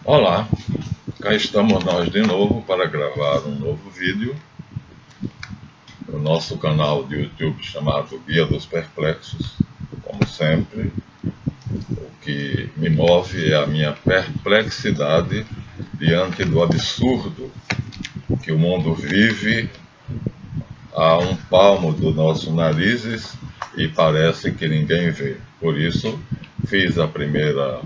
Olá, cá estamos nós de novo para gravar um novo vídeo no nosso canal de YouTube chamado Guia dos Perplexos. Como sempre, o que me move é a minha perplexidade diante do absurdo que o mundo vive a um palmo dos nossos narizes e parece que ninguém vê. Por isso, fiz o primeiro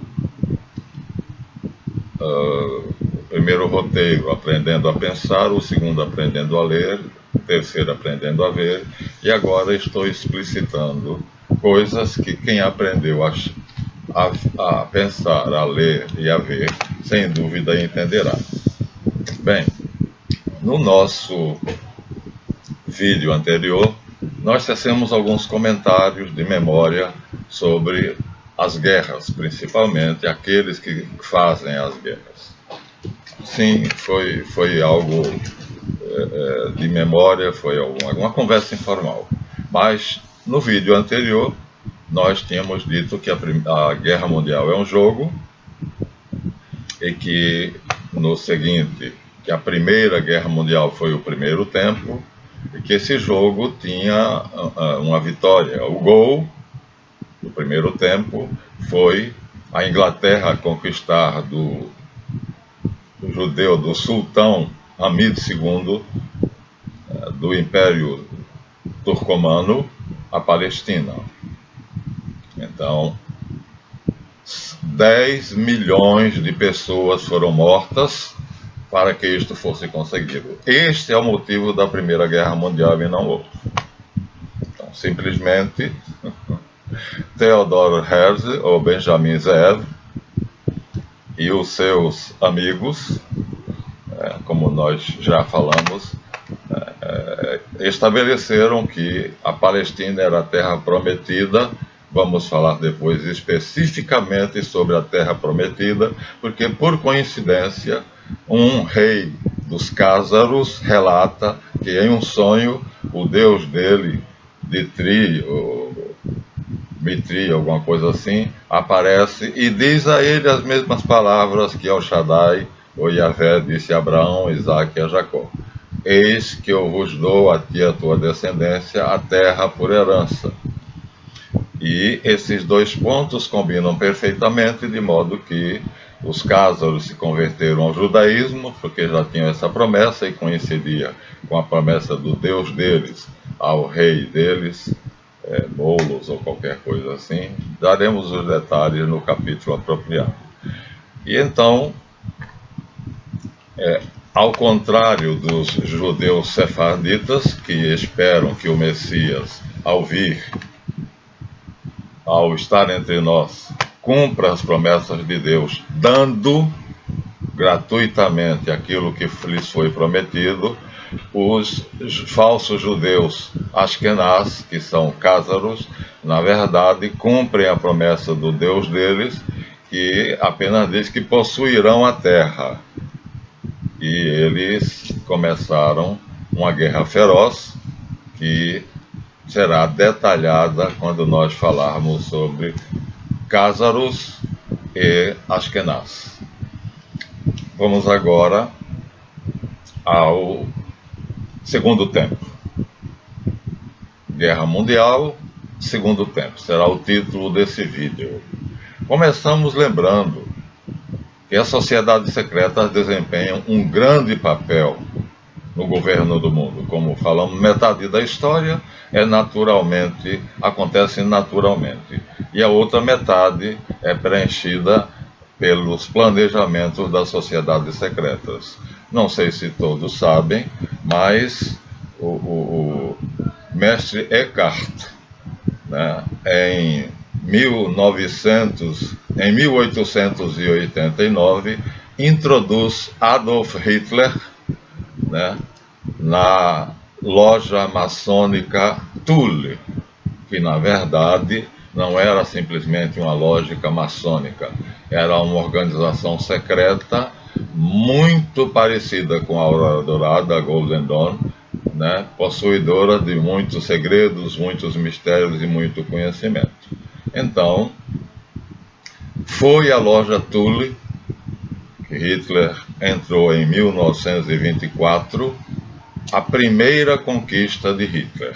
roteiro aprendendo a pensar, o segundo aprendendo a ler, o terceiro aprendendo a ver, e agora estou explicitando coisas que quem aprendeu a pensar, a ler e a ver, sem dúvida entenderá. Bem, no nosso vídeo anterior, nós tecemos alguns comentários de memória sobre as guerras, principalmente aqueles que fazem as guerras. Sim, foi algo de memória, foi alguma conversa informal. Mas no vídeo anterior, nós tínhamos dito que a Guerra Mundial é um jogo e que no seguinte, que a Primeira Guerra Mundial foi o primeiro tempo e que esse jogo tinha uma vitória. O gol do primeiro tempo foi a Inglaterra conquistar do judeu, do sultão Hamid II, do Império Turcomano, a Palestina. Então, 10 milhões de pessoas foram mortas para que isto fosse conseguido. Este é o motivo da Primeira Guerra Mundial e não outro. Então, simplesmente, Theodor Herzl, ou Benjamin Zev, e os seus amigos, como nós já falamos, estabeleceram que a Palestina era a terra prometida. Vamos falar depois especificamente sobre a Terra Prometida, porque, por coincidência, um rei dos Cázaros relata que em um sonho o deus dele, Ditri, ou Mitri, alguma coisa assim, aparece e diz a ele as mesmas palavras que El Shaddai, ou Yahvé, disse a Abraão, Isaque e a Jacó. Eis que eu vos dou a ti e a tua descendência a terra por herança. E esses dois pontos combinam perfeitamente, de modo que os cázaros se converteram ao judaísmo, porque já tinham essa promessa e coincidia com a promessa do Deus deles ao rei deles, Bolos ou qualquer coisa assim. Daremos os detalhes no capítulo apropriado. E então, ao contrário dos judeus sefarditas, que esperam que o Messias, ao estar entre nós, cumpra as promessas de Deus, dando gratuitamente aquilo que lhes foi prometido, os falsos judeus Ashkenaz, que são cázaros, na verdade cumprem a promessa do Deus deles, que apenas diz que possuirão a terra. E eles começaram uma guerra feroz que será detalhada quando nós falarmos sobre cázaros e Ashkenaz. Vamos agora ao segundo tempo. Guerra Mundial, segundo tempo, será o título desse vídeo. Começamos lembrando que as sociedades secretas desempenham um grande papel no governo do mundo. Como falamos, metade da história acontece naturalmente. E a outra metade é preenchida pelos planejamentos das sociedades secretas. Não sei se todos sabem, mas o mestre Eckhart, né, em 1889, introduz Adolf Hitler, né, na loja maçônica Thule, que na verdade não era simplesmente uma loja maçônica, era uma organização secreta muito parecida com a Aurora Dourada, a Golden Dawn, né, possuidora de muitos segredos, muitos mistérios e muito conhecimento. Então, foi a loja Thule que Hitler entrou em 1924, a primeira conquista de Hitler.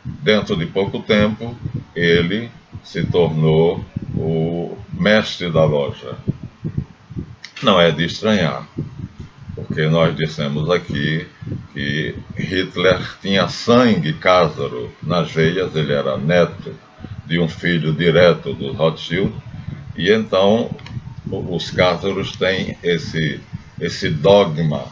Dentro de pouco tempo, ele se tornou o mestre da loja. Não é de estranhar, porque nós dissemos aqui que Hitler tinha sangue cázaro nas veias, ele era neto de um filho direto do Rothschild, e então os cázaros têm esse dogma,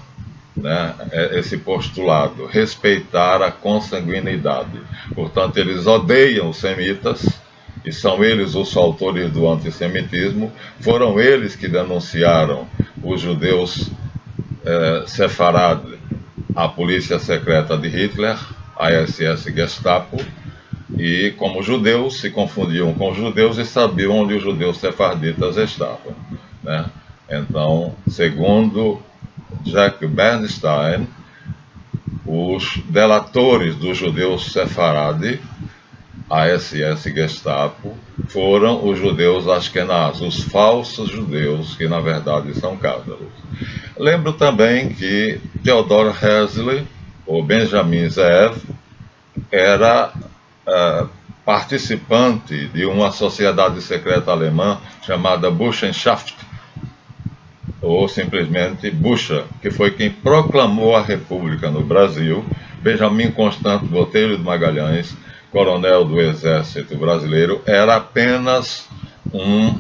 né, esse postulado, respeitar a consanguinidade. Portanto, eles odeiam os semitas, e são eles os autores do antissemitismo. Foram eles que denunciaram os judeus sefarad à polícia secreta de Hitler, a SS Gestapo, e como judeus se confundiam com os judeus e sabiam onde os judeus sefarditas estavam, né? Então, segundo Jack Bernstein, os delatores dos judeus sefarade, a SS Gestapo, foram os judeus Ashkenaz, os falsos judeus, que na verdade são cázaros. Lembro também que Theodor Herzl, ou Benjamin Zeev, era participante de uma sociedade secreta alemã chamada Burschenschaft, ou simplesmente Bucha, que foi quem proclamou a República no Brasil. Benjamin Constante Botelho de Magalhães, coronel do Exército Brasileiro, era apenas um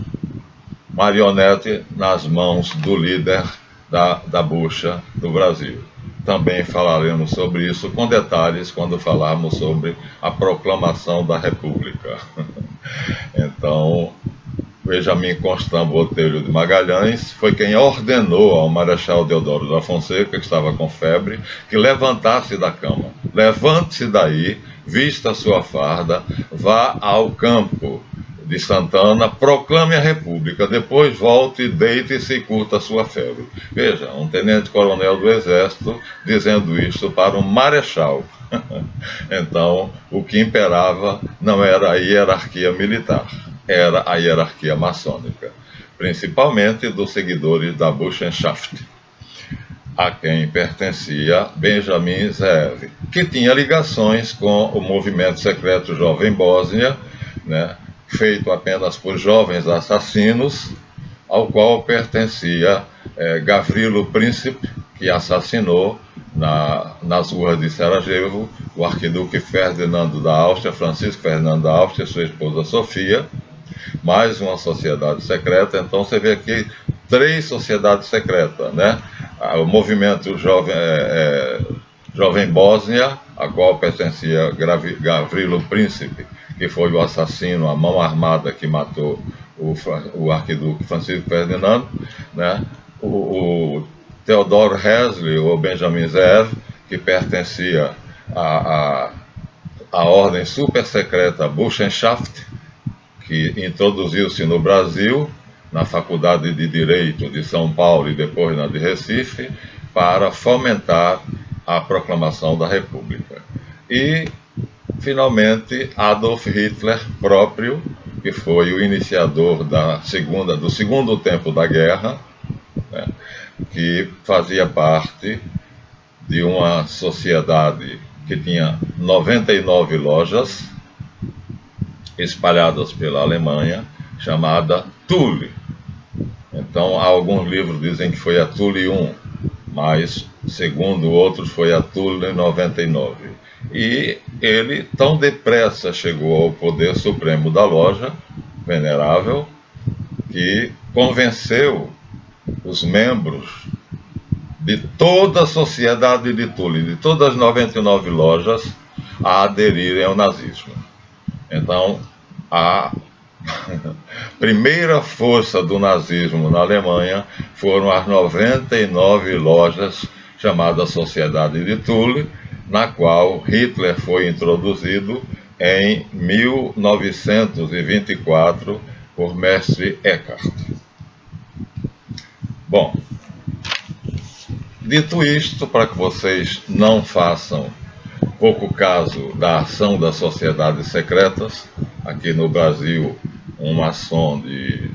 marionete nas mãos do líder da Bucha do Brasil. Também falaremos sobre isso com detalhes quando falarmos sobre a proclamação da República. Então, Benjamin Constant Botelho de Magalhães foi quem ordenou ao Marechal Deodoro da Fonseca, que estava com febre, que levantasse da cama. Levante-se daí, vista a sua farda, vá ao campo de Santana, proclame a República, depois volte, deite-se e curta a sua febre. Veja, um tenente-coronel do Exército dizendo isso para um marechal. Então, o que imperava não era a hierarquia militar, era a hierarquia maçônica, principalmente dos seguidores da Burschenschaft, a quem pertencia Benjamin Zeev, que tinha ligações com o movimento secreto Jovem Bósnia, né, feito apenas por jovens assassinos, ao qual pertencia Gavrilo Princip, que assassinou nas ruas de Sarajevo o arquiduque Ferdinando da Áustria, Francisco Ferdinando da Áustria, e sua esposa Sofia. Mais uma sociedade secreta. Então você vê aqui 3 sociedades secretas, né? O movimento Jovem Bósnia, a qual pertencia Gavrilo Príncipe, que foi o assassino, a mão armada que matou o arquiduque Francisco Ferdinando, né? O Theodor Herzl, ou Benjamin Zeev, que pertencia à ordem super secreta Burschenschaft, que introduziu-se no Brasil, na Faculdade de Direito de São Paulo e depois na de Recife, para fomentar a proclamação da República. E, finalmente, Adolf Hitler próprio, que foi o iniciador do segundo tempo da guerra, né, que fazia parte de uma sociedade que tinha 99 lojas espalhadas pela Alemanha, chamada Thule. Então, alguns livros dizem que foi a Thule 1, mas, segundo outros, foi a Thule 99. E ele, tão depressa, chegou ao poder supremo da loja, venerável, que convenceu os membros de toda a sociedade de Thule, de todas as 99 lojas, a aderirem ao nazismo. Então, a primeira força do nazismo na Alemanha foram as 99 lojas chamadas Sociedade de Thule, na qual Hitler foi introduzido em 1924 por Mestre Eckhart. Bom, dito isto, para que vocês não façam pouco caso da ação das sociedades secretas, aqui no Brasil, um maçom de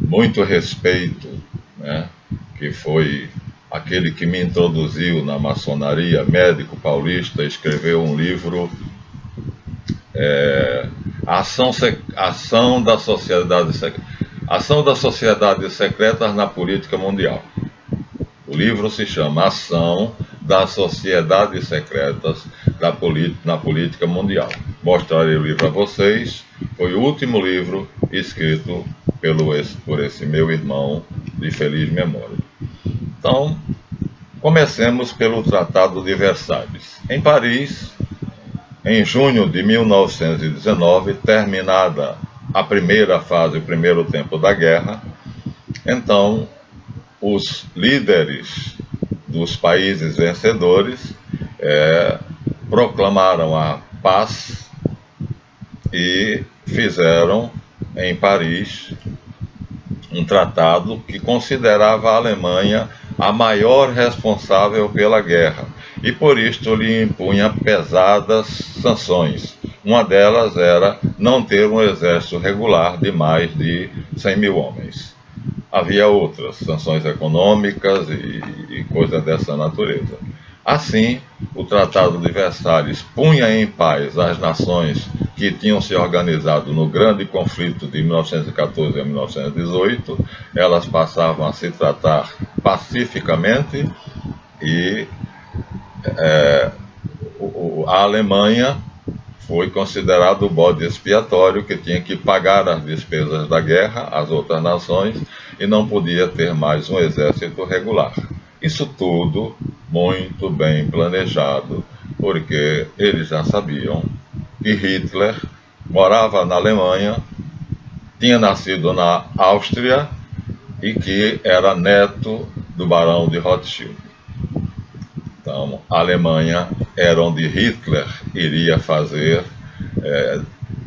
muito respeito, né, que foi aquele que me introduziu na maçonaria, médico paulista, escreveu um livro, Ação das Sociedades Secretas na Política Mundial. O livro se chama Ação das Sociedades Secretas na Política Mundial. Mostrarei o livro a vocês. Foi o último livro escrito por esse meu irmão de feliz memória. Então, comecemos pelo Tratado de Versalhes. Em Paris, em junho de 1919, terminada a primeira fase, o primeiro tempo da guerra, então os líderes dos países vencedores proclamaram a paz e fizeram em Paris um tratado que considerava a Alemanha a maior responsável pela guerra e por isto lhe impunha pesadas sanções. Uma delas era não ter um exército regular de mais de 100 mil homens. Havia outras, sanções econômicas e coisas dessa natureza. Assim, o Tratado de Versalhes punha em paz as nações que tinham se organizado no grande conflito de 1914 a 1918, elas passavam a se tratar pacificamente e a Alemanha foi considerado o bode expiatório que tinha que pagar as despesas da guerra às outras nações e não podia ter mais um exército regular. Isso tudo muito bem planejado, porque eles já sabiam que Hitler morava na Alemanha, tinha nascido na Áustria e que era neto do barão de Rothschild. Então, a Alemanha era onde Hitler iria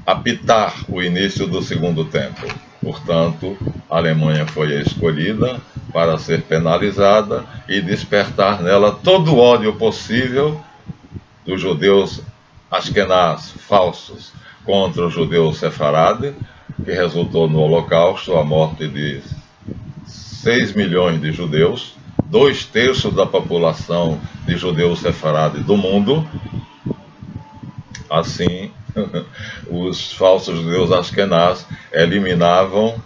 apitar o início do segundo tempo. Portanto, a Alemanha foi a escolhida para ser penalizada e despertar nela todo o ódio possível dos judeus Ashkenaz falsos contra os judeus Sefarade, que resultou no Holocausto, a morte de 6 milhões de judeus, 2/3 da população de judeus Sefarade do mundo. Assim, os falsos judeus Ashkenaz eliminavam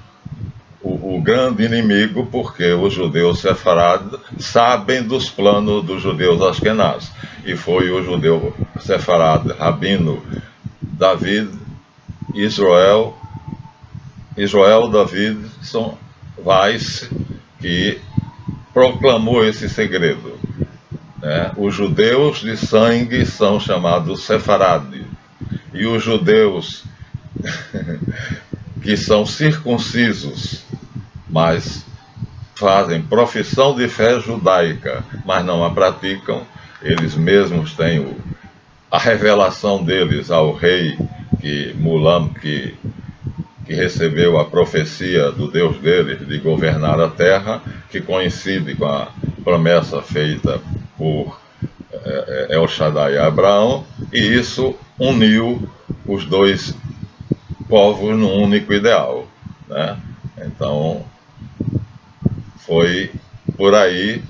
o grande inimigo, porque os judeus Sefarade sabem dos planos dos judeus Ashkenaz. E foi o judeu Sefarade, Rabino David Israel Davidson Weiss, que proclamou esse segredo. Os judeus de sangue são chamados Sefarade, e os judeus que são circuncisos, mas fazem profissão de fé judaica, mas não a praticam, eles mesmos têm a revelação deles ao rei Mulam, que recebeu a profecia do Deus deles de governar a terra, que coincide com a promessa feita por El Shaddai a Abraão, e isso uniu os dois povos num único ideal, né? Então, foi por aí,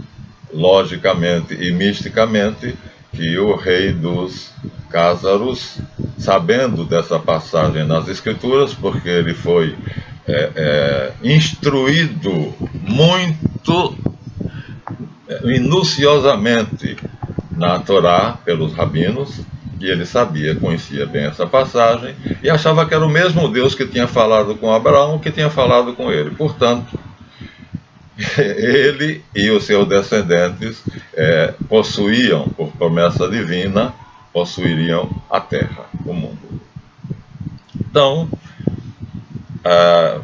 logicamente e misticamente, que o rei dos Cázaros, sabendo dessa passagem nas Escrituras, porque ele foi instruído muito minuciosamente na Torá pelos rabinos, e ele conhecia bem essa passagem, e achava que era o mesmo Deus que tinha falado com Abraão que tinha falado com ele. Portanto, ele e os seus descendentes possuíam, por promessa divina, possuiriam a terra, o mundo. Então,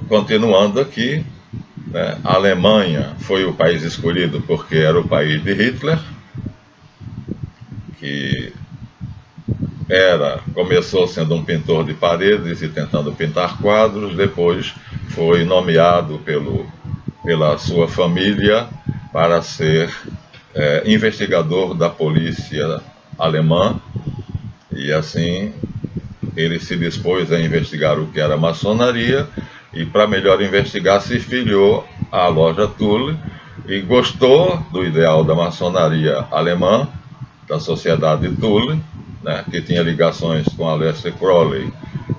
continuando aqui, a Alemanha foi o país escolhido porque era o país de Hitler, que começou sendo um pintor de paredes e tentando pintar quadros, depois foi nomeado pela sua família para ser investigador da polícia alemã, e assim ele se dispôs a investigar o que era maçonaria, e para melhor investigar se filiou à loja Thule, e gostou do ideal da maçonaria alemã, da Sociedade Thule, né, que tinha ligações com Aleister Crowley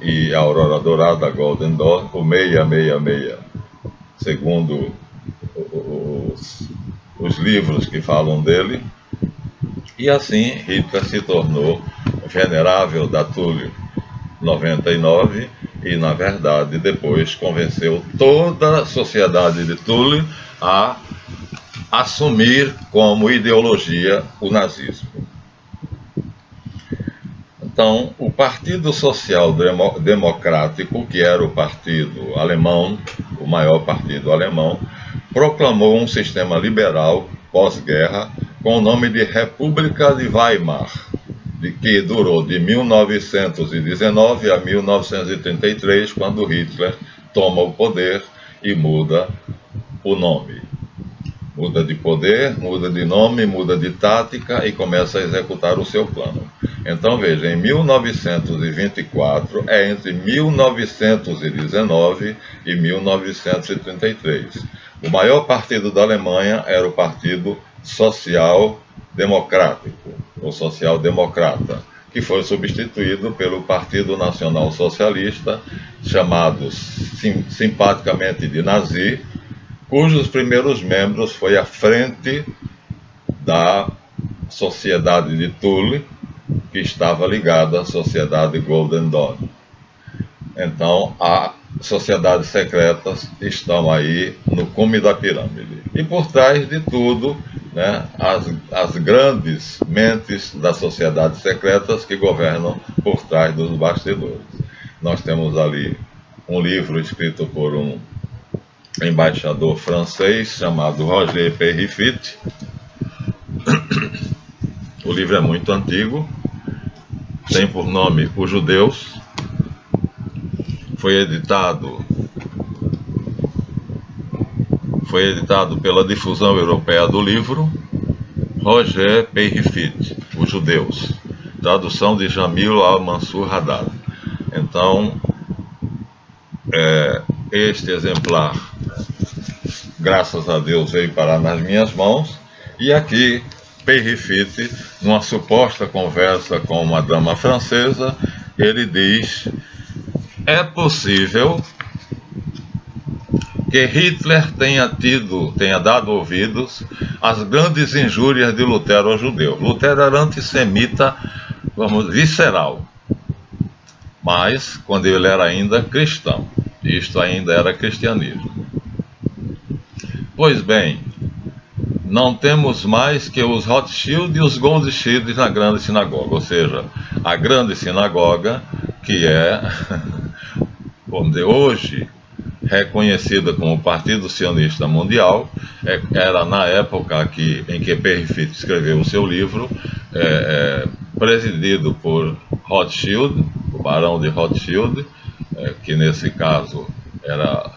e a Aurora Dourada, a Golden Dawn, o 666, segundo os livros que falam dele. E assim Hitler se tornou venerável da Thule 99 e, na verdade, depois convenceu toda a sociedade de Thule a assumir como ideologia o nazismo. Então, o Partido Social Democrático, que era o partido alemão, o maior partido alemão, proclamou um sistema liberal pós-guerra com o nome de República de Weimar, que durou de 1919 a 1933, quando Hitler toma o poder e muda o nome. Muda de poder, muda de nome, muda de tática e começa a executar o seu plano. Então veja, em 1924, entre 1919 e 1933. O maior partido da Alemanha era o Partido Social Democrático, ou Social Democrata, que foi substituído pelo Partido Nacional Socialista, chamado simpaticamente de Nazi, cujos primeiros membros foi a Frente da Sociedade de Thule, que estava ligada à Sociedade Golden Dawn. Então, as sociedades secretas estão aí no cume da pirâmide. E por trás de tudo, né, as grandes mentes das sociedades secretas que governam por trás dos bastidores. Nós temos ali um livro escrito por um embaixador francês chamado Roger Périfitte. O livro é muito antigo, tem por nome Os Judeus. Foi editado pela Difusão Europeia do Livro, Roger Périfitte, Os Judeus, tradução de Jamil Al-Mansur Haddad. Então, este exemplar, graças a Deus, veio parar nas minhas mãos, e aqui Périfitte, numa suposta conversa com uma dama francesa, ele diz: é possível que Hitler tenha dado ouvidos às grandes injúrias de Lutero aos judeus. Lutero era antissemita, visceral, mas quando ele era ainda cristão, isto ainda era cristianismo. Pois bem, não temos mais que os Rothschild e os Goldschilds na grande sinagoga, ou seja, a grande sinagoga que é, vamos dizer, hoje reconhecida como Partido Sionista Mundial, era na época em que Périfitte escreveu o seu livro, presidido por Rothschild, o barão de Rothschild, que nesse caso era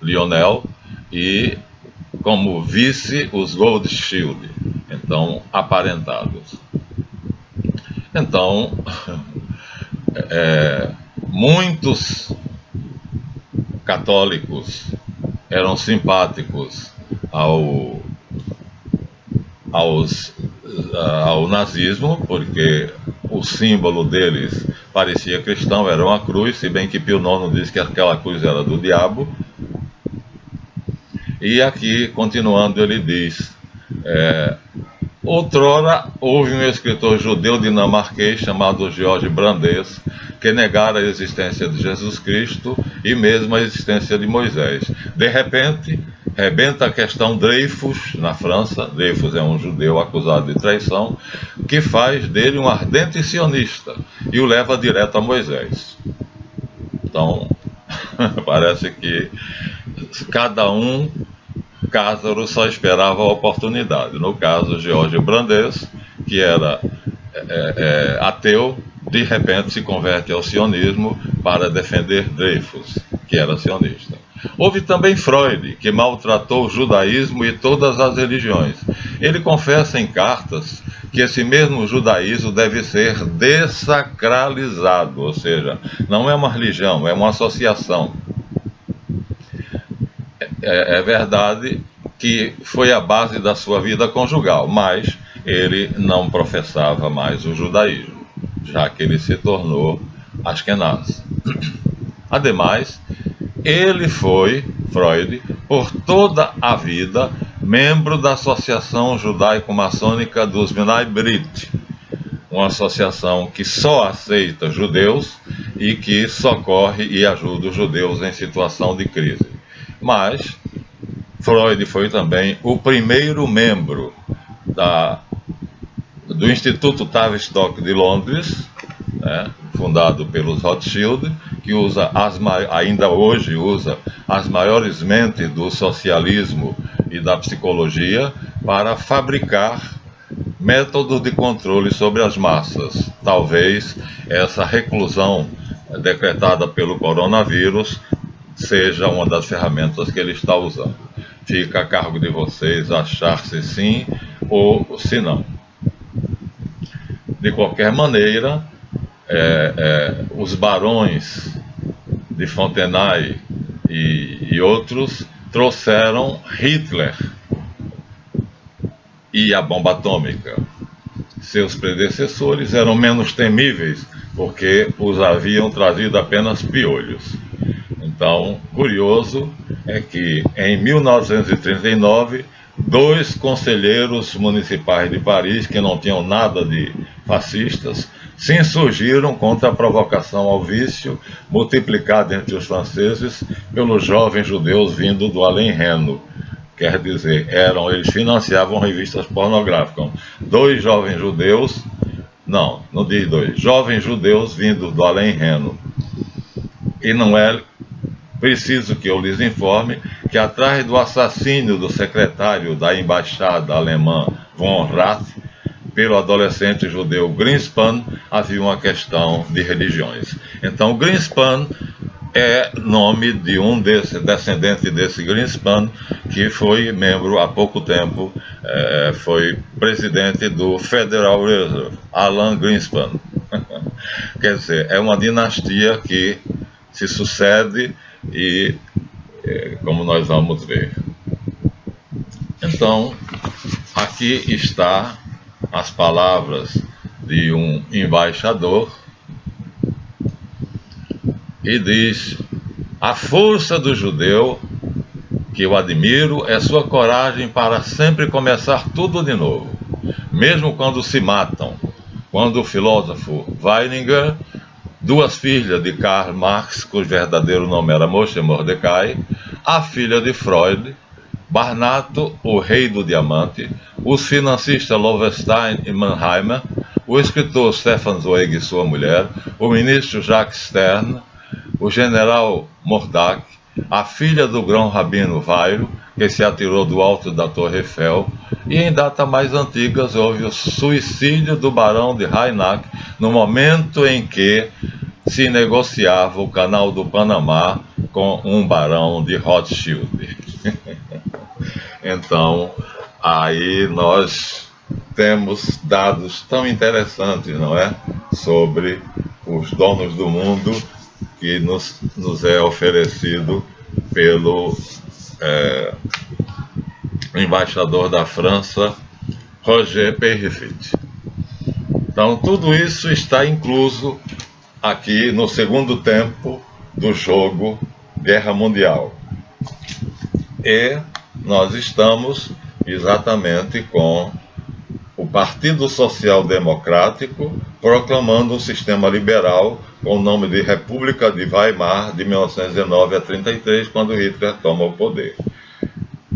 Lionel, e como vice os Goldschilds, então aparentados. Então, muitos católicos eram simpáticos ao nazismo, porque o símbolo deles parecia cristão, era uma cruz, se bem que Pio IX diz que aquela cruz era do diabo. E aqui, continuando, ele diz: outrora houve um escritor judeu dinamarquês chamado George Brandes, que negara a existência de Jesus Cristo e mesmo a existência de Moisés. De repente, rebenta a questão Dreyfus, na França. Dreyfus é um judeu acusado de traição, que faz dele um ardente sionista e o leva direto a Moisés. Então, parece que cada um, Cásaro só esperava a oportunidade. No caso, George Brandes, que era ateu, de repente se converte ao sionismo para defender Dreyfus, que era sionista. Houve também Freud, que maltratou o judaísmo e todas as religiões. Ele confessa em cartas que esse mesmo judaísmo deve ser dessacralizado, ou seja, não é uma religião, é uma associação. É verdade que foi a base da sua vida conjugal, mas ele não professava mais o judaísmo, já que ele se tornou Ashkenaz. Ademais, ele foi, Freud, por toda a vida, membro da Associação Judaico-Maçônica dos Bnei Brit, uma associação que só aceita judeus e que socorre e ajuda os judeus em situação de crise. Mas Freud foi também o primeiro membro do Instituto Tavistock de Londres, né, fundado pelos Rothschild, que ainda hoje usa as maiores mentes do socialismo e da psicologia para fabricar métodos de controle sobre as massas. Talvez essa reclusão decretada pelo coronavírus seja uma das ferramentas que ele está usando. Fica a cargo de vocês achar se sim ou se não. De qualquer maneira, os barões de Fontenay e outros trouxeram Hitler e a bomba atômica. Seus predecessores eram menos temíveis, porque os haviam trazido apenas piolhos. Então, curioso é que em 1939, 2 conselheiros municipais de Paris, que não tinham nada de fascistas, se insurgiram contra a provocação ao vício multiplicada entre os franceses pelos jovens judeus vindo do além-Reno. Quer dizer, eles financiavam revistas pornográficas. 2 jovens judeus, não diz 2, jovens judeus vindos do além-Reno. E não é preciso que eu lhes informe que atrás do assassínio do secretário da embaixada alemã von Rath pelo adolescente judeu Greenspan havia uma questão de religiões. Então Greenspan é nome de um descendente desse Greenspan, que foi membro há pouco tempo, foi presidente do Federal Reserve, Alan Greenspan. Quer dizer, é uma dinastia que se sucede e como nós vamos ver. Então, aqui está as palavras de um embaixador e diz: a força do judeu que eu admiro é sua coragem para sempre começar tudo de novo, mesmo quando se matam. Quando o filósofo Weininger, 2 filhas de Karl Marx, cujo verdadeiro nome era Moshe Mordecai, a filha de Freud, Barnato, o rei do diamante, os financistas Lowenstein e Mannheimer, o escritor Stefan Zweig e sua mulher, o ministro Jacques Stern, o general Mordac, a filha do grão-rabino Vairo, que se atirou do alto da Torre Eiffel, e em datas mais antigas houve o suicídio do barão de Reinach no momento em que se negociava o canal do Panamá com um barão de Rothschild. Então, aí nós temos dados tão interessantes, não é? Sobre os donos do mundo que nos é oferecido pelo embaixador da França, Roger Peyrefitte. Então, tudo isso está incluso aqui no segundo tempo do jogo Guerra Mundial. E nós estamos exatamente com o Partido Social Democrático proclamando um sistema liberal com o nome de República de Weimar, de 1919 a 1933, quando Hitler toma o poder.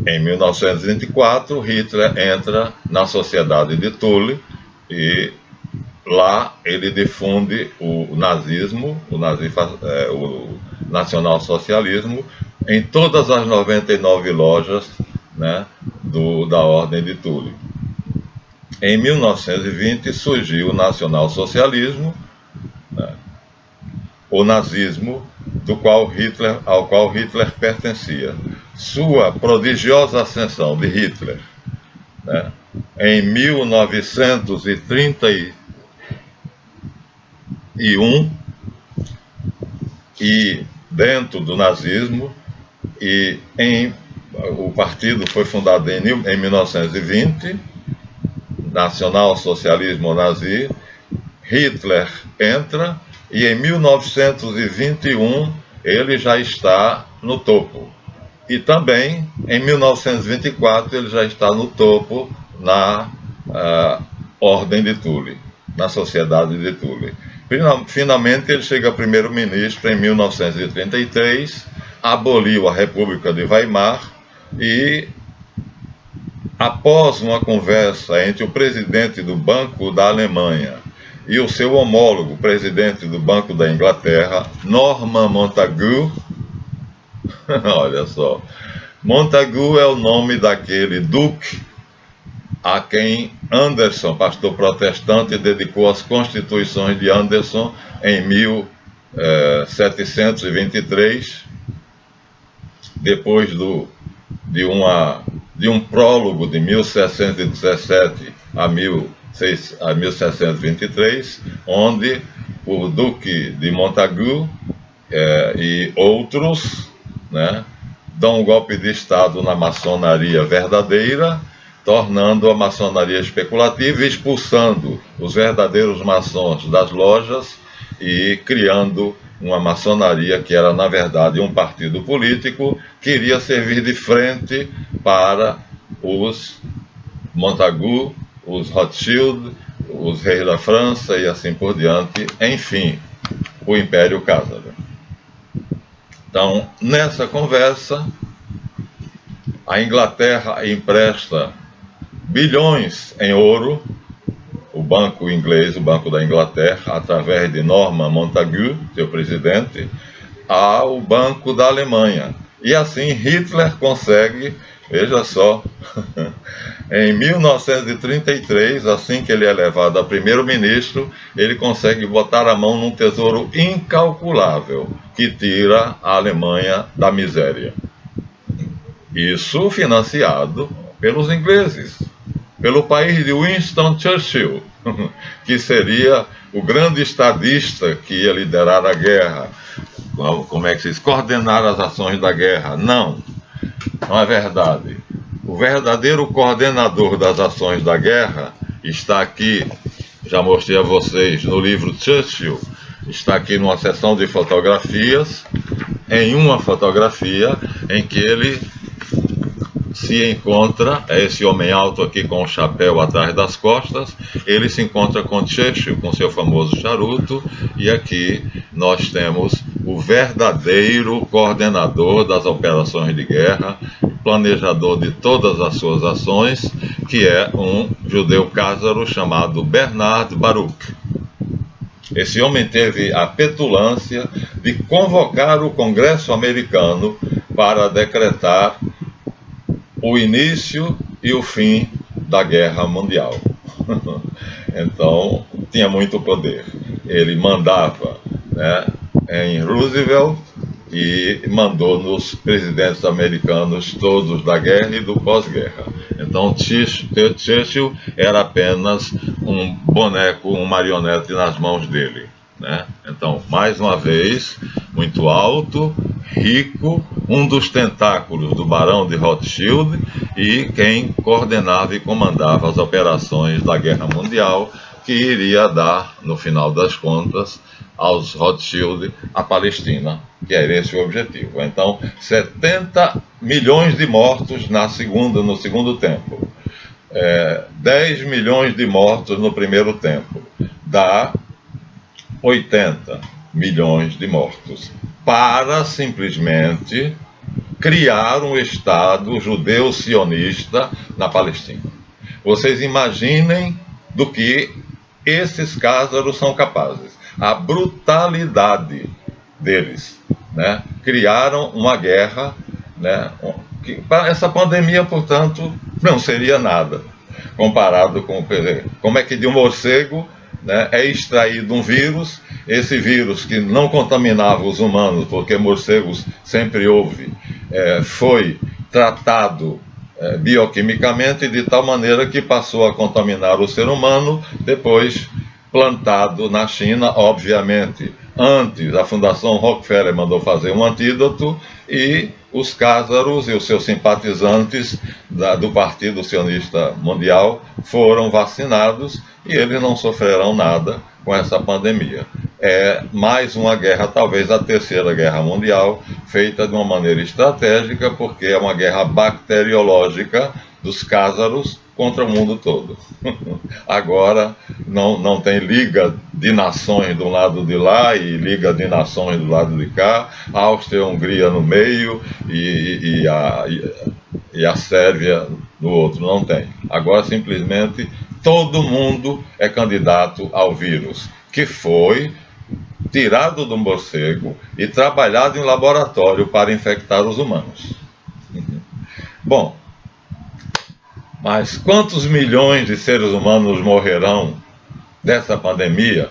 Em 1924, Hitler entra na Sociedade de Thule e lá ele difunde o nazismo, o nacionalsocialismo, em todas as 99 lojas, né, da Ordem de Thule. Em 1920 surgiu o nacionalsocialismo, né, o nazismo, ao qual Hitler pertencia. Sua prodigiosa ascensão de Hitler, né, em 1931 e dentro do nazismo, e em o partido foi fundado em 1920, Nacional Socialismo Nazi. Hitler entra e em 1921 ele já está no topo. E também em 1924 ele já está no topo na Ordem de Thule, na Sociedade de Thule. Finalmente ele chega a primeiro-ministro em 1933, aboliu a República de Weimar e, após uma conversa entre o presidente do Banco da Alemanha e o seu homólogo, presidente do Banco da Inglaterra, Norman Montagu, olha só, Montagu é o nome daquele duque a quem Anderson, pastor protestante, dedicou as Constituições de Anderson em 1723, depois de um prólogo de 1617 a 1723, onde o Duque de Montagu e outros, né, dão um golpe de Estado na maçonaria verdadeira, tornando a maçonaria especulativa e expulsando os verdadeiros maçons das lojas e criando uma maçonaria que era, na verdade, um partido político que iria servir de frente para os Montagu, os Rothschild, os reis da França e assim por diante, enfim, o Império Cázaro. Então, nessa conversa, a Inglaterra empresta bilhões em ouro, o banco inglês, o Banco da Inglaterra, através de Norman Montagu, seu presidente, ao Banco da Alemanha. E assim Hitler consegue, veja só, em 1933, assim que ele é elevado a primeiro-ministro, ele consegue botar a mão num tesouro incalculável que tira a Alemanha da miséria. Isso financiado pelos ingleses, pelo país de Winston Churchill, que seria o grande estadista que ia liderar a guerra. Como é que se diz? Coordenar as ações da guerra. Não é verdade. O verdadeiro coordenador das ações da guerra está aqui, já mostrei a vocês no livro Churchill, está aqui numa seção de fotografias, em uma fotografia em que ele se encontra, é esse homem alto aqui com o chapéu atrás das costas, ele se encontra com Churchill, com seu famoso charuto, e aqui nós temos o verdadeiro coordenador das operações de guerra, planejador de todas as suas ações, que é um judeu cázaro chamado Bernard Baruch. Esse homem teve a petulância de convocar o Congresso americano para decretar o início e o fim da Guerra Mundial. Então, tinha muito poder. Ele mandava, né, em Roosevelt e mandou nos presidentes americanos todos da guerra e do pós-guerra. Então, Churchill era apenas um boneco, um marionete nas mãos dele, né? Então, mais uma vez, muito alto, rico, um dos tentáculos do Barão de Rothschild e quem coordenava e comandava as operações da Guerra Mundial, que iria dar, no final das contas, aos Rothschild a Palestina, que era esse o objetivo. Então, 70 milhões de mortos no segundo tempo, 10 milhões de mortos no primeiro tempo, dá 80 milhões de mortos, para simplesmente criar um Estado judeu-sionista na Palestina. Vocês imaginem do que esses cázaros são capazes. A brutalidade deles, né? Criaram uma guerra, né? Essa pandemia, portanto, não seria nada comparado com, como é que de um morcego, né, é extraído um vírus, esse vírus que não contaminava os humanos, porque morcegos sempre houve, foi tratado bioquimicamente de tal maneira que passou a contaminar o ser humano, depois plantado na China, obviamente. Antes, a Fundação Rockefeller mandou fazer um antídoto e os cázaros e os seus simpatizantes do Partido Sionista Mundial foram vacinados e eles não sofrerão nada com essa pandemia. É mais uma guerra, talvez a terceira guerra mundial, feita de uma maneira estratégica, porque é uma guerra bacteriológica dos cázaros contra o mundo todo. Agora não tem liga de nações do lado de lá e liga de nações do lado de cá, Áustria e Hungria no meio e a Sérvia no outro, não tem. Agora simplesmente todo mundo é candidato ao vírus, que foi tirado do morcego e trabalhado em laboratório para infectar os humanos. Bom, mas quantos milhões de seres humanos morrerão dessa pandemia,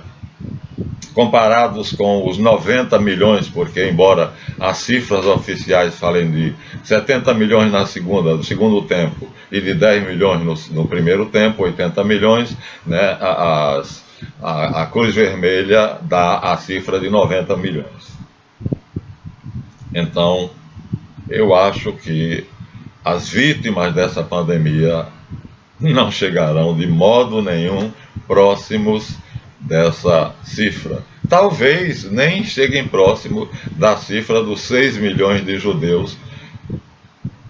comparados com os 90 milhões, porque embora as cifras oficiais falem de 70 milhões no segundo tempo e de 10 milhões no primeiro tempo, 80 milhões, né, a Cruz Vermelha dá a cifra de 90 milhões. Então, eu acho que as vítimas dessa pandemia não chegarão de modo nenhum próximos dessa cifra. Talvez nem cheguem próximo da cifra dos 6 milhões de judeus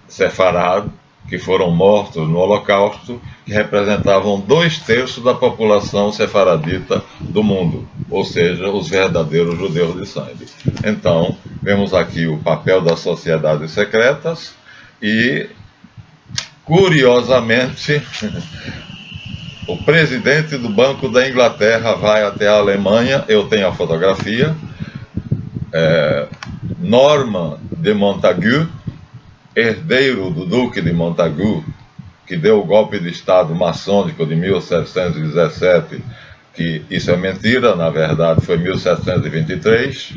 sefarados que foram mortos no Holocausto, que representavam 2/3 da população sefaradita do mundo, ou seja, os verdadeiros judeus de sangue. Então, vemos aqui o papel das sociedades secretas e, curiosamente, o presidente do Banco da Inglaterra vai até a Alemanha, eu tenho a fotografia, Norman de Montagu, herdeiro do Duque de Montagu, que deu o golpe de Estado maçônico de 1717, que isso é mentira, na verdade foi 1723,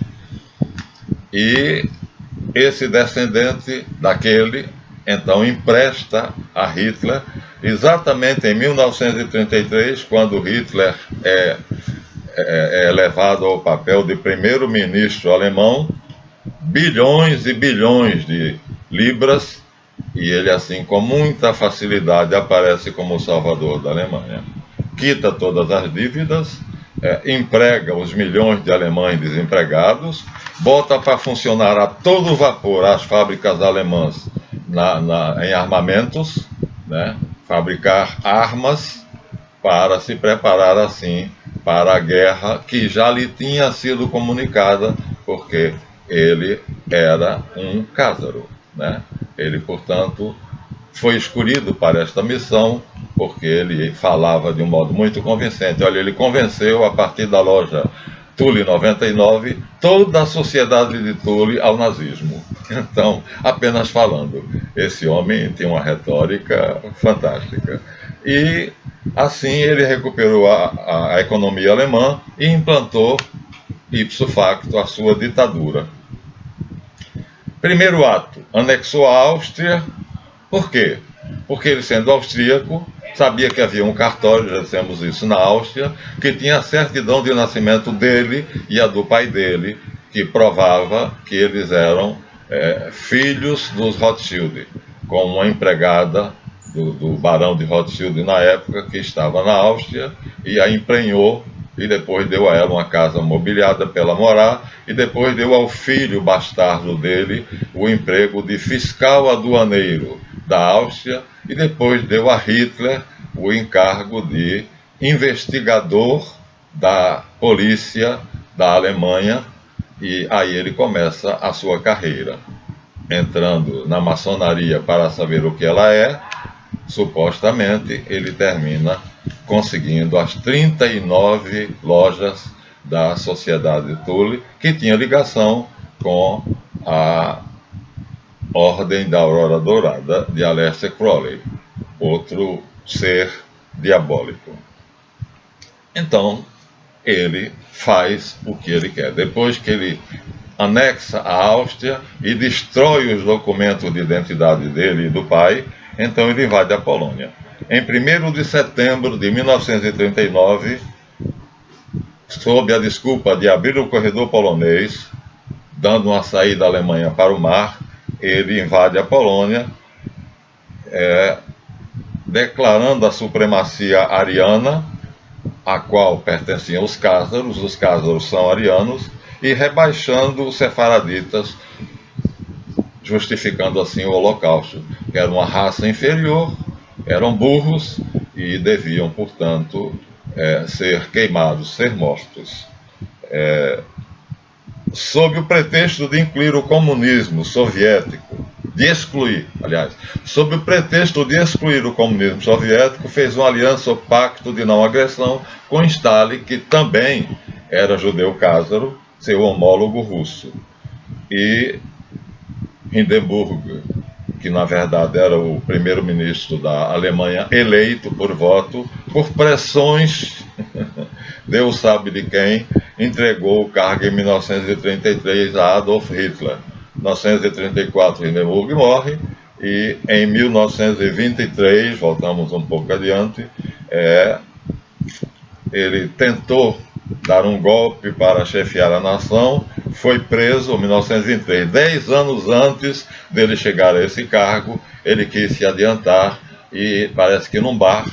e esse descendente daquele, então, empresta a Hitler, exatamente em 1933, quando Hitler é elevado ao papel de primeiro-ministro alemão, bilhões e bilhões de libras, e ele, assim, com muita facilidade, aparece como o salvador da Alemanha. Quita todas as dívidas, emprega os milhões de alemães desempregados, bota para funcionar a todo vapor as fábricas alemãs em armamentos, né? Fabricar armas para se preparar, assim, para a guerra que já lhe tinha sido comunicada, porque ele era um cázaro, né? Ele, portanto, foi escolhido para esta missão porque ele falava de um modo muito convincente. Olha, ele convenceu, a partir da loja Thule 99, toda a sociedade de Thule ao nazismo. Então, apenas falando, esse homem tinha uma retórica fantástica. E, assim, ele recuperou a economia alemã e implantou, ipso facto, a sua ditadura. Primeiro ato, anexou a Áustria. Por quê? Porque ele, sendo austríaco, sabia que havia um cartório, já dissemos isso, na Áustria, que tinha a certidão de nascimento dele e a do pai dele, que provava que eles eram filhos dos Rothschild, com uma empregada do barão de Rothschild na época, que estava na Áustria, e a emprenhou, e depois deu a ela uma casa mobiliada para ela morar, e depois deu ao filho bastardo dele o emprego de fiscal aduaneiro da Áustria, e depois deu a Hitler o encargo de investigador da polícia da Alemanha, e aí ele começa a sua carreira, entrando na maçonaria para saber o que ela é. Supostamente ele termina conseguindo as 39 lojas da Sociedade Thule, que tinha ligação com a Ordem da Aurora Dourada de Aleister Crowley, outro ser diabólico. Então, ele faz o que ele quer. Depois que ele anexa a Áustria e destrói os documentos de identidade dele e do pai, então ele invade a Polônia. Em 1º de setembro de 1939, sob a desculpa de abrir o corredor polonês, dando uma saída da Alemanha para o mar, ele invade a Polônia, declarando a supremacia ariana, a qual pertenciam os cázaros são arianos, e rebaixando os sefaraditas, justificando assim o Holocausto, que era uma raça inferior, eram burros e deviam, portanto, ser queimados, ser mortos. Sob o pretexto de incluir o comunismo soviético, sob o pretexto de excluir o comunismo soviético, fez uma aliança ou pacto de não agressão com Stalin, que também era judeu cázaro, seu homólogo russo. E Hindenburg, que na verdade era o primeiro-ministro da Alemanha, eleito por voto, por pressões, Deus sabe de quem, entregou o cargo em 1933 a Adolf Hitler. Em 1934, Hindenburg morre, e em 1923, voltamos um pouco adiante, ele tentou dar um golpe para chefiar a nação, foi preso em 1923. 10 anos antes dele chegar a esse cargo, ele quis se adiantar e parece que num bar,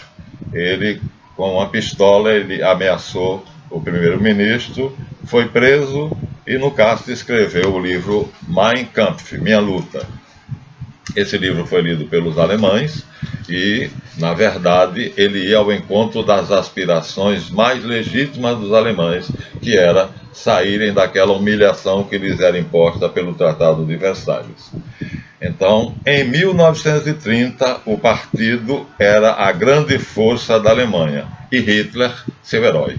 ele, com uma pistola, ele ameaçou o primeiro-ministro, foi preso e no cárcere escreveu o livro Mein Kampf, Minha Luta. Esse livro foi lido pelos alemães e, na verdade, ele ia ao encontro das aspirações mais legítimas dos alemães, que era saírem daquela humilhação que lhes era imposta pelo Tratado de Versalhes. Então, em 1930, o partido era a grande força da Alemanha e Hitler, seu herói.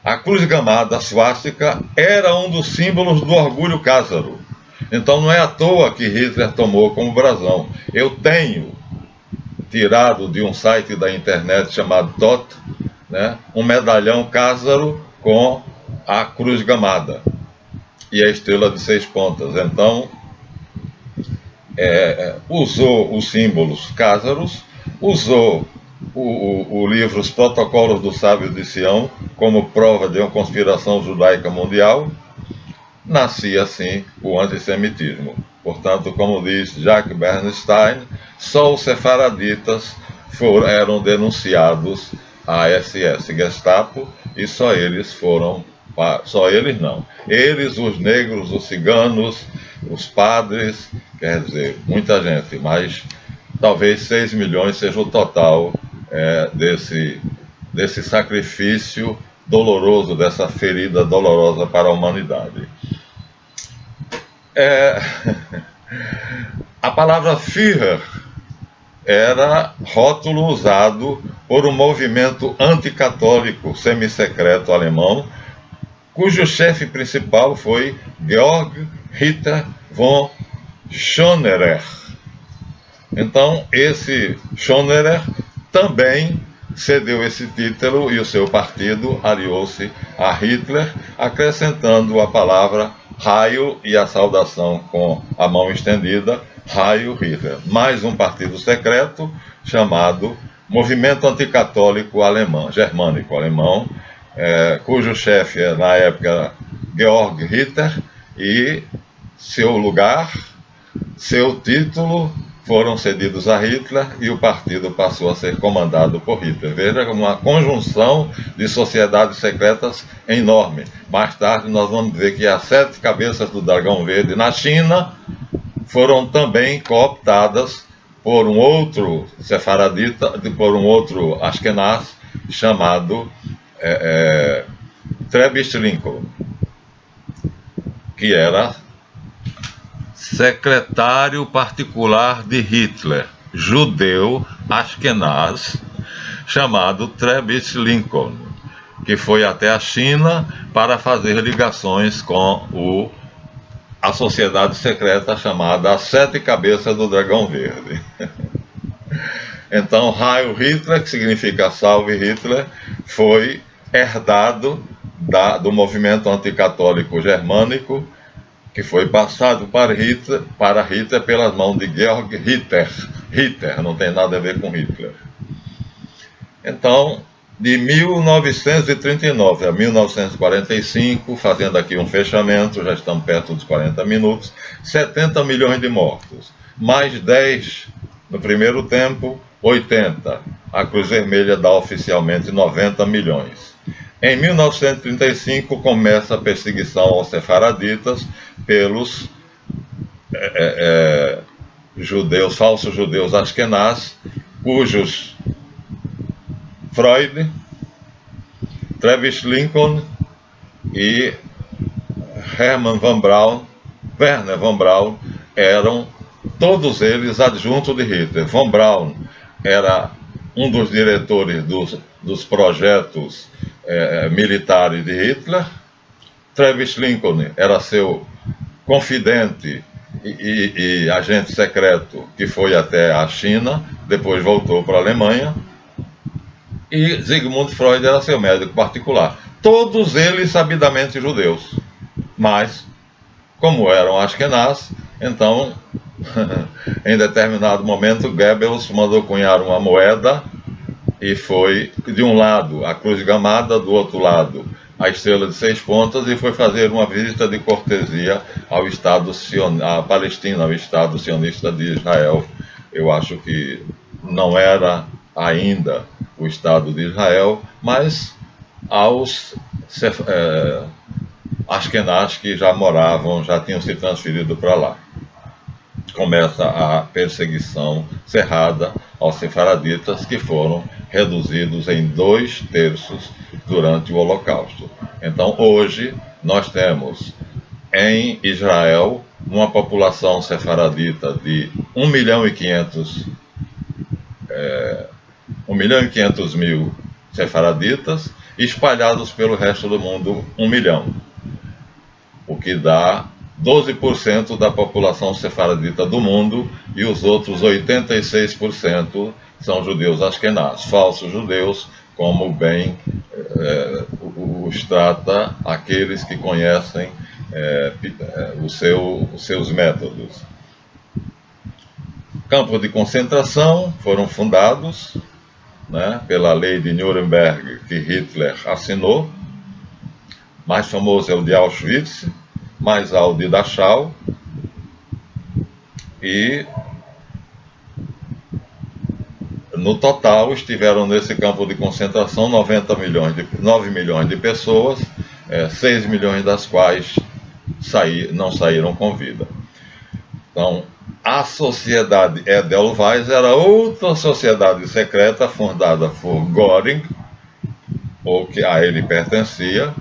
A cruz gamada, a swástica, era um dos símbolos do orgulho cázaro. Então não é à toa que Hitler tomou como brasão. Eu tenho tirado de um site da internet chamado TOT, um medalhão cázaro com a cruz gamada e a estrela de 6 pontas. Então, usou os símbolos cázaros, usou o livro Os Protocolos dos Sábios de Sião como prova de uma conspiração judaica mundial. Nascia assim o antissemitismo. Portanto, como diz Jacques Bernstein, só os sefaraditas eram denunciados à SS Gestapo e só eles foram, só eles não, eles, os negros, os ciganos, os padres, quer dizer, muita gente, mas talvez 6 milhões seja o total desse sacrifício doloroso, dessa ferida dolorosa para a humanidade. A palavra Führer era rótulo usado por um movimento anticatólico semissecreto alemão, cujo chefe principal foi Georg Ritter von Schonerer. Então, esse Schonerer também cedeu esse título e o seu partido aliou-se a Hitler, acrescentando a palavra Heil e a saudação com a mão estendida, Heil Hitler. Mais um partido secreto chamado Movimento Anticatólico Germânico Alemão, cujo chefe na época era Georg Ritter, e seu lugar, seu título foram cedidos a Hitler e o partido passou a ser comandado por Hitler. Veja, uma conjunção de sociedades secretas enorme. Mais tarde nós vamos ver que as 7 cabeças do dragão verde na China foram também cooptadas por um outro sefaradita, por um outro Ashkenaz chamado Trebitsch Lincoln, que era secretário particular de Hitler, judeu Ashkenaz, chamado Trebitsch Lincoln, que foi até a China para fazer ligações com a sociedade secreta chamada As 7 Cabeças do Dragão Verde. Então, Heil Hitler, que significa Salve Hitler, foi herdado do movimento anticatólico germânico, que foi passado para Hitler pelas mãos de Georg Ritter. Ritter não tem nada a ver com Hitler. Então, de 1939 a 1945, fazendo aqui um fechamento, já estamos perto dos 40 minutos, 70 milhões de mortos, mais 10 no primeiro tempo, 80. A Cruz Vermelha dá oficialmente 90 milhões. Em 1935 começa a perseguição aos sefaraditas pelos judeus, falsos judeus Ashkenaz, cujos Freud, Travis Lincoln e Werner von Braun eram todos eles adjuntos de Hitler. Von Braun era um dos diretores dos projetos militares de Hitler. Travis Lincoln era seu confidente e agente secreto que foi até a China, depois voltou para a Alemanha. E Sigmund Freud era seu médico particular. Todos eles sabidamente judeus, mas, como eram Ashkenaz, então, em determinado momento, Goebbels mandou cunhar uma moeda e foi, de um lado, a cruz gamada, do outro lado, a estrela de 6 pontas, e foi fazer uma visita de cortesia ao à Palestina, ao Estado sionista de Israel. Eu acho que não era ainda o Estado de Israel, mas aos Ashkenaz que já moravam, já tinham se transferido para lá. Começa a perseguição cerrada aos sefaraditas, que foram reduzidos em 2/3 durante o Holocausto. Então, hoje, nós temos em Israel uma população sefaradita de 1.500.000 sefaraditas, espalhados pelo resto do mundo 1 milhão, o que dá 12% da população sefaradita do mundo, e os outros 86% são judeus Ashkenaz, falsos judeus, como bem os trata aqueles que conhecem os seus métodos. Campos de concentração foram fundados, pela lei de Nuremberg, que Hitler assinou. Mais famoso é o de Auschwitz, mais ao de Dachau, e no total estiveram nesse campo de concentração 9 milhões de pessoas, 6 milhões das quais não saíram com vida. Então, a sociedade Edelweiss era outra sociedade secreta fundada por Göring, ou que a ele pertencia.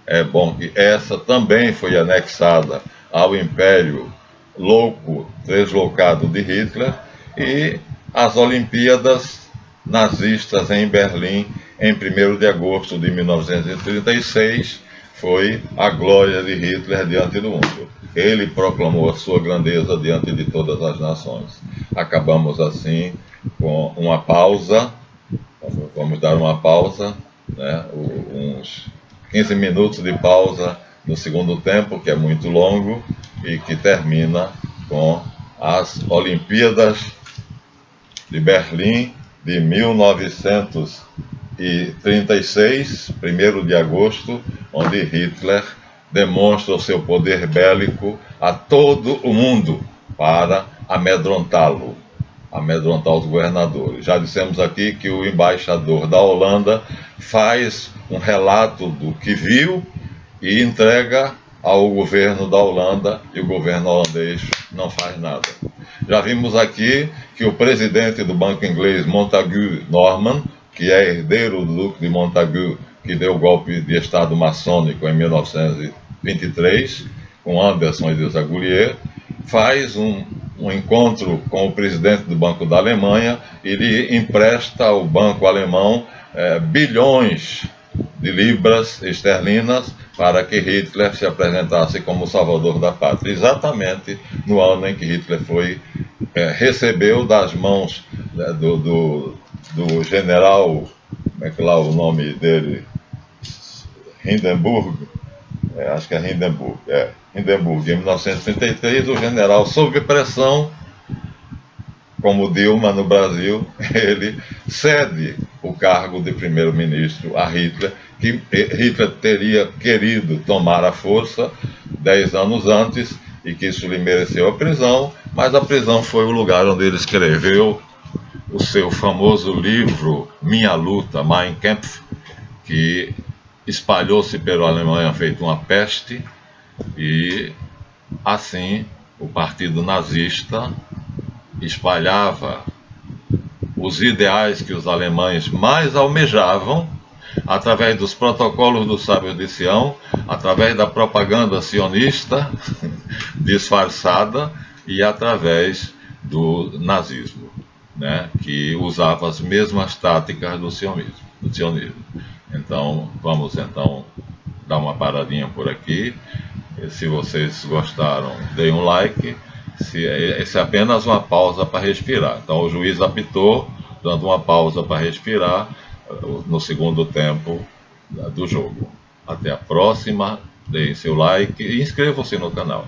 É bom que essa também foi anexada ao Império Louco, deslocado de Hitler, e as Olimpíadas nazistas em Berlim, em 1º de agosto de 1936, foi a glória de Hitler diante do mundo. Ele proclamou a sua grandeza diante de todas as nações. Acabamos assim com uma pausa. Vamos dar uma pausa, uns 15 minutos de pausa no segundo tempo, que é muito longo, e que termina com as Olimpíadas de Berlim de 1936, 1º de agosto, onde Hitler demonstra o seu poder bélico a todo o mundo para amedrontar os governadores. Já dissemos aqui que o embaixador da Holanda faz um relato do que viu e entrega ao governo da Holanda, e o governo holandês não faz nada. Já vimos aqui que o presidente do banco inglês, Montagu Norman, que é herdeiro do Duque de Montagu, que deu o golpe de Estado maçônico em 1923, com Anderson e Desaguliers, faz um encontro com o presidente do Banco da Alemanha e lhe empresta ao banco alemão bilhões de libras esterlinas para que Hitler se apresentasse como salvador da pátria. Exatamente no ano em que Hitler recebeu das mãos do general, como é que lá o nome dele? Hindenburg, acho que é Hindenburg, em 1933, o general, sob pressão, como Dilma no Brasil, ele cede o cargo de primeiro-ministro a Hitler, que Hitler teria querido tomar à força 10 anos antes e que isso lhe mereceu a prisão, mas a prisão foi o lugar onde ele escreveu o seu famoso livro Minha Luta, Mein Kampf, que espalhou-se pela Alemanha feito uma peste, e assim o partido nazista espalhava os ideais que os alemães mais almejavam através dos protocolos dos sábios de Sião, através da propaganda sionista disfarçada e através do nazismo, né, que usava as mesmas táticas do sionismo. Então, vamos dar uma paradinha por aqui. Se vocês gostaram, deem um like. Essa é apenas uma pausa para respirar. Então, o juiz apitou, dando uma pausa para respirar no segundo tempo do jogo. Até a próxima, deem seu like e inscrevam-se no canal.